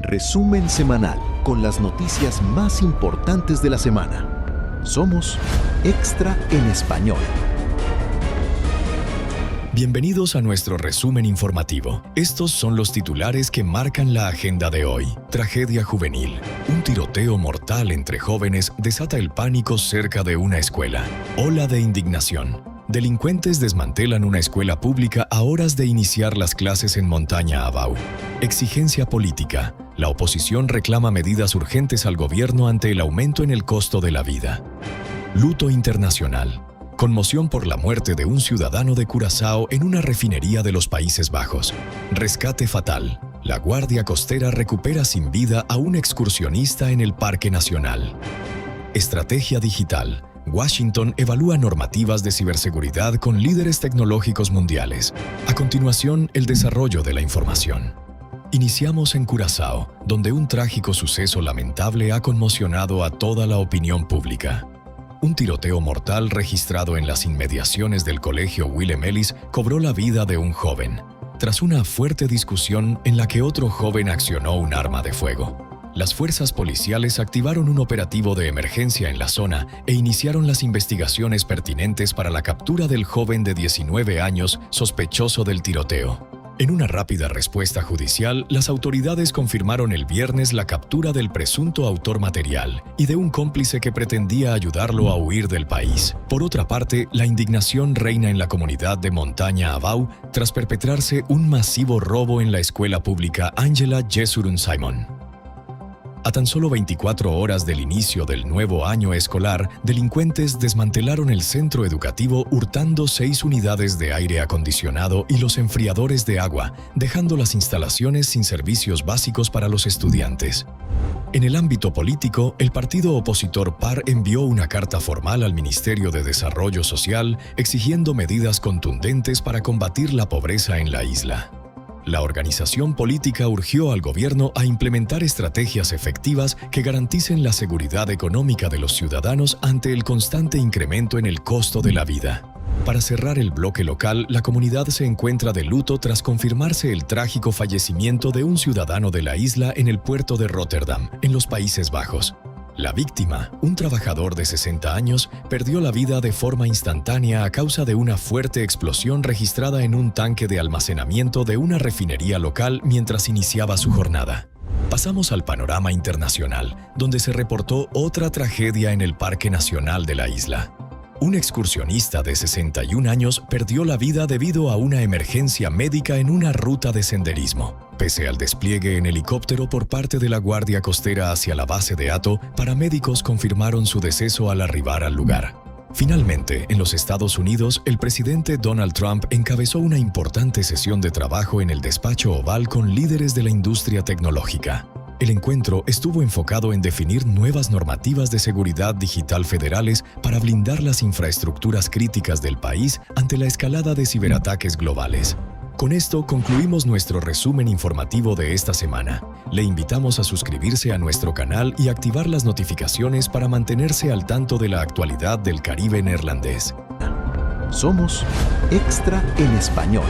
Resumen semanal con las noticias más importantes de la semana. Somos Extra en Español. Bienvenidos a nuestro resumen informativo. Estos son los titulares que marcan la agenda de hoy. Tragedia juvenil. Un tiroteo mortal entre jóvenes desata el pánico cerca de una escuela. Ola de indignación. Delincuentes desmantelan una escuela pública a horas de iniciar las clases en Montaña Abau. Exigencia política. La oposición reclama medidas urgentes al gobierno ante el aumento en el costo de la vida. Luto internacional. Conmoción por la muerte de un ciudadano de Curazao en una refinería de los Países Bajos. Rescate fatal. La Guardia Costera recupera sin vida a un excursionista en el Parque Nacional. Estrategia digital. Washington evalúa normativas de ciberseguridad con líderes tecnológicos mundiales. A continuación, el desarrollo de la información. Iniciamos en Curazao, donde un trágico suceso lamentable ha conmocionado a toda la opinión pública. Un tiroteo mortal registrado en las inmediaciones del colegio Willem Ellis cobró la vida de un joven, tras una fuerte discusión en la que otro joven accionó un arma de fuego. Las fuerzas policiales activaron un operativo de emergencia en la zona e iniciaron las investigaciones pertinentes para la captura del joven de 19 años sospechoso del tiroteo. En una rápida respuesta judicial, las autoridades confirmaron el viernes la captura del presunto autor material y de un cómplice que pretendía ayudarlo a huir del país. Por otra parte, la indignación reina en la comunidad de Montaña Abau tras perpetrarse un masivo robo en la escuela pública Angela Jesurun Simon. A tan solo 24 horas del inicio del nuevo año escolar, delincuentes desmantelaron el centro educativo hurtando 6 unidades de aire acondicionado y los enfriadores de agua, dejando las instalaciones sin servicios básicos para los estudiantes. En el ámbito político, el partido opositor PAR envió una carta formal al Ministerio de Desarrollo Social exigiendo medidas contundentes para combatir la pobreza en la isla. La organización política urgió al gobierno a implementar estrategias efectivas que garanticen la seguridad económica de los ciudadanos ante el constante incremento en el costo de la vida. Para cerrar el bloque local, la comunidad se encuentra de luto tras confirmarse el trágico fallecimiento de un ciudadano de la isla en el puerto de Rotterdam, en los Países Bajos. La víctima, un trabajador de 60 años, perdió la vida de forma instantánea a causa de una fuerte explosión registrada en un tanque de almacenamiento de una refinería local mientras iniciaba su jornada. Pasamos al panorama internacional, donde se reportó otra tragedia en el Parque Nacional de la isla. Un excursionista de 61 años perdió la vida debido a una emergencia médica en una ruta de senderismo. Pese al despliegue en helicóptero por parte de la Guardia Costera hacia la base de Hato, paramédicos confirmaron su deceso al arribar al lugar. Finalmente, en los Estados Unidos, el presidente Donald Trump encabezó una importante sesión de trabajo en el despacho Oval con líderes de la industria tecnológica. El encuentro estuvo enfocado en definir nuevas normativas de seguridad digital federales para blindar las infraestructuras críticas del país ante la escalada de ciberataques globales. Con esto concluimos nuestro resumen informativo de esta semana. Le invitamos a suscribirse a nuestro canal y activar las notificaciones para mantenerse al tanto de la actualidad del Caribe neerlandés. Somos Extra en Español.